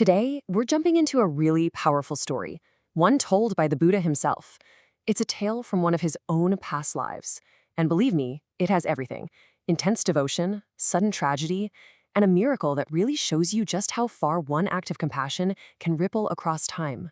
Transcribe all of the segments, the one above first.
Today, we're jumping into a really powerful story, one told by the Buddha himself. It's a tale from one of his own past lives. And believe me, it has everything: intense devotion, sudden tragedy, and a miracle that really shows you just how far one act of compassion can ripple across time.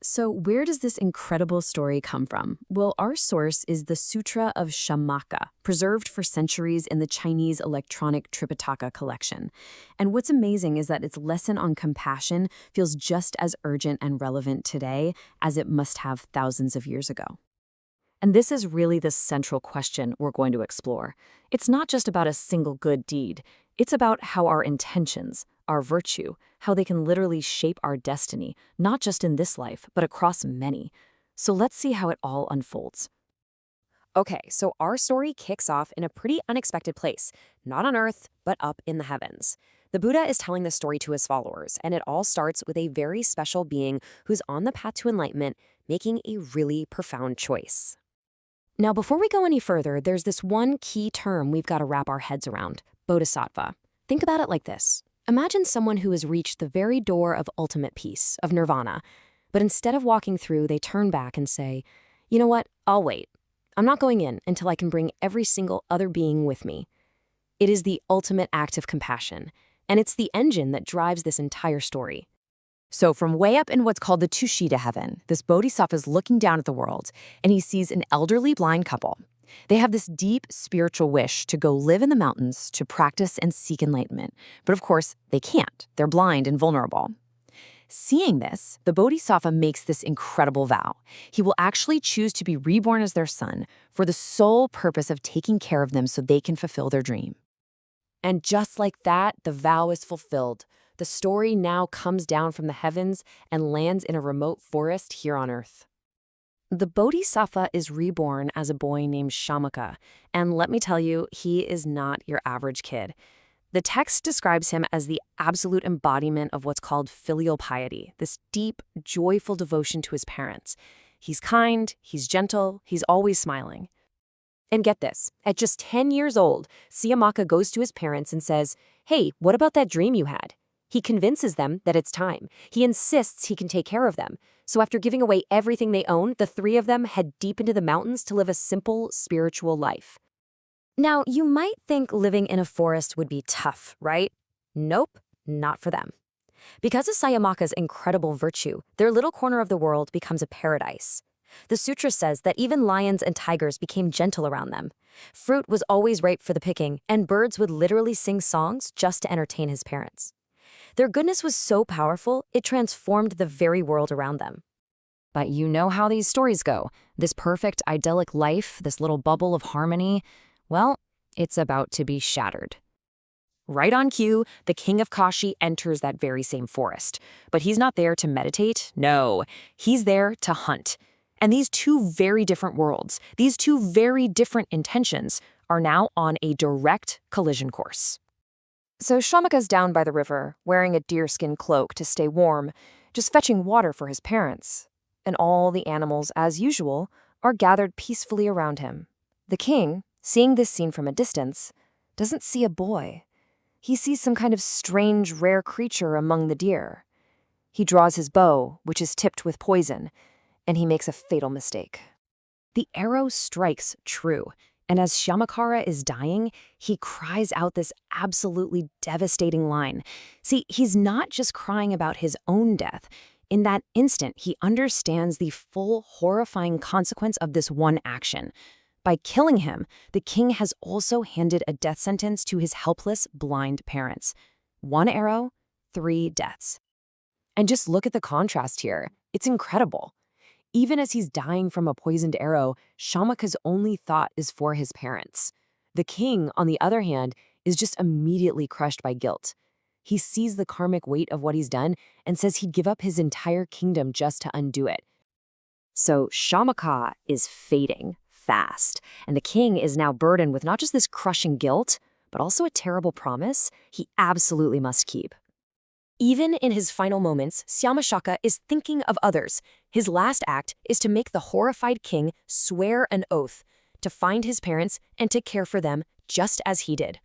So where does this incredible story come from? Well, our source is the Sūtra of Śyāma, preserved for centuries in the Chinese electronic Tripitaka collection. And what's amazing is that its lesson on compassion feels just as urgent and relevant today as it must have thousands of years ago. And this is really the central question we're going to explore. It's not just about a single good deed. It's about how our intentions, our virtue, how they can literally shape our destiny, not just in this life, but across many. So let's see how it all unfolds. Okay, so our story kicks off in a pretty unexpected place, not on Earth, but up in the heavens. The Buddha is telling this story to his followers, and it all starts with a very special being who's on the path to enlightenment, making a really profound choice. Now, before we go any further, there's this one key term we've got to wrap our heads around: bodhisattva. Think about it like this. Imagine someone who has reached the very door of ultimate peace, of nirvana, but instead of walking through, they turn back and say, you know what, I'll wait. I'm not going in until I can bring every single other being with me. It is the ultimate act of compassion, and it's the engine that drives this entire story. So from way up in what's called the Tushita heaven, this bodhisattva is looking down at the world, and he sees an elderly blind couple. They have this deep spiritual wish to go live in the mountains to practice and seek enlightenment. But of course, they can't. They're blind and vulnerable. Seeing this, the bodhisattva makes this incredible vow. He will actually choose to be reborn as their son for the sole purpose of taking care of them so they can fulfill their dream. And just like that, the vow is fulfilled. The story now comes down from the heavens and lands in a remote forest here on Earth. The bodhisattva is reborn as a boy named Śyāma, and let me tell you, he is not your average kid. The text describes him as the absolute embodiment of what's called filial piety, this deep, joyful devotion to his parents. He's kind, he's gentle, he's always smiling. And get this, at just 10 years old, Śyāma goes to his parents and says, hey, what about that dream you had? He convinces them that it's time. He insists he can take care of them. So after giving away everything they own, the three of them head deep into the mountains to live a simple, spiritual life. Now, you might think living in a forest would be tough, right? Nope, not for them. Because of Śyāma's incredible virtue, their little corner of the world becomes a paradise. The Sūtra says that even lions and tigers became gentle around them. Fruit was always ripe for the picking, and birds would literally sing songs just to entertain his parents. Their goodness was so powerful, it transformed the very world around them. But you know how these stories go. This perfect, idyllic life, this little bubble of harmony, well, it's about to be shattered. Right on cue, the king of Kashi enters that very same forest. But he's not there to meditate. No, he's there to hunt. And these two very different worlds, these two very different intentions, are now on a direct collision course. So Śyāma's down by the river, wearing a deerskin cloak to stay warm, just fetching water for his parents. And all the animals, as usual, are gathered peacefully around him. The king, seeing this scene from a distance, doesn't see a boy. He sees some kind of strange, rare creature among the deer. He draws his bow, which is tipped with poison, and he makes a fatal mistake. The arrow strikes true. And as Śyāma is dying, he cries out this absolutely devastating line. See, he's not just crying about his own death. In that instant, he understands the full, horrifying consequence of this one action. By killing him, the king has also handed a death sentence to his helpless, blind parents. 1 arrow, 3 deaths. And just look at the contrast here. It's incredible. Even as he's dying from a poisoned arrow, Śyāma's only thought is for his parents. The king, on the other hand, is just immediately crushed by guilt. He sees the karmic weight of what he's done and says he'd give up his entire kingdom just to undo it. So Śyāma is fading fast, and the king is now burdened with not just this crushing guilt, but also a terrible promise he absolutely must keep. Even in his final moments, Śyāma is thinking of others. His last act is to make the horrified king swear an oath to find his parents and to care for them just as he did.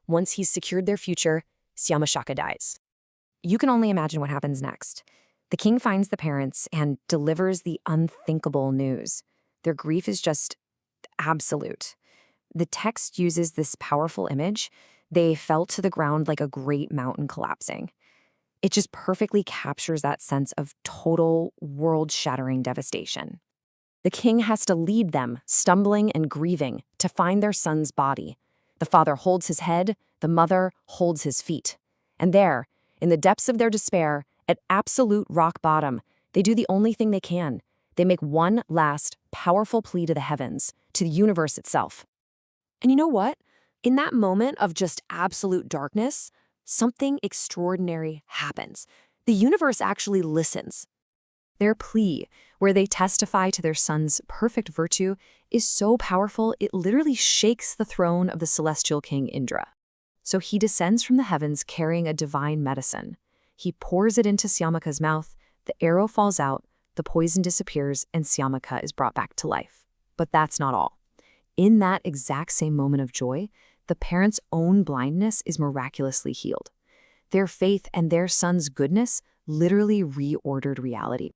Once he's secured their future, Śyāma dies. you can only imagine what happens next. The king finds the parents and delivers the unthinkable news. Their grief is just absolute. The text uses this powerful image. They fell to the ground like a great mountain collapsing. It just perfectly captures that sense of total, world-shattering devastation. The king has to lead them, stumbling and grieving, to find their son's body. The father holds his head, the mother holds his feet. And there, in the depths of their despair, at absolute rock bottom, they do the only thing they can. They make one last, powerful plea to the heavens, to the universe itself. And you know what? In that moment of just absolute darkness, something extraordinary happens. The universe actually listens. Their plea, where they testify to their son's perfect virtue, is so powerful it literally shakes the throne of the celestial king Indra. So he descends from the heavens carrying a divine medicine. He pours it into Śyāma's mouth, the arrow falls out, the poison disappears, and Śyāma is brought back to life. But that's not all. In that exact same moment of joy, the parents' own blindness is miraculously healed. Their faith and their son's goodness literally reordered reality.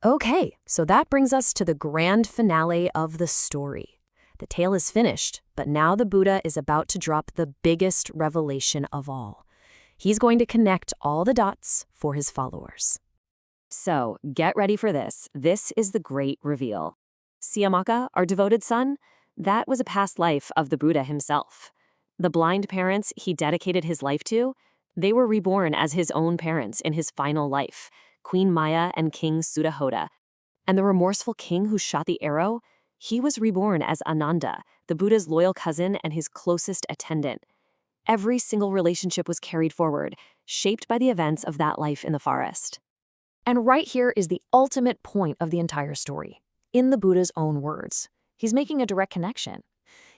Okay, so that brings us to the grand finale of the story. The tale is finished, but now the Buddha is about to drop the biggest revelation of all. He's going to connect all the dots for his followers. So, get ready for this. This is the great reveal. Śyāma, our devoted son, that was a past life of the Buddha himself. The blind parents he dedicated his life to, they were reborn as his own parents in his final life, Queen Maya and King Sūta. And the remorseful king who shot the arrow, he was reborn as Ananda, the Buddha's loyal cousin and his closest attendant. Every single relationship was carried forward, shaped by the events of that life in the forest. And right here is the ultimate point of the entire story. In the Buddha's own words, he's making a direct connection.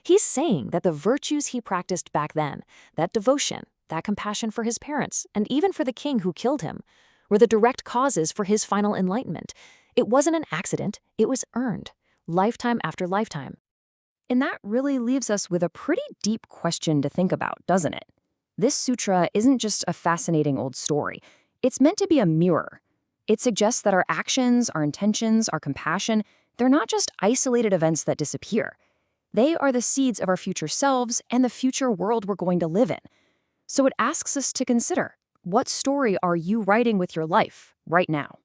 He's saying that the virtues he practiced back then, that devotion, that compassion for his parents, and even for the king who killed him, were the direct causes for his final enlightenment. It wasn't an accident, it was earned, lifetime after lifetime. And that really leaves us with a pretty deep question to think about, doesn't it? This sutra isn't just a fascinating old story. It's meant to be a mirror. It suggests that our actions, our intentions, our compassion, they're not just isolated events that disappear. They are the seeds of our future selves and the future world we're going to live in. So it asks us to consider, what story are you writing with your life right now?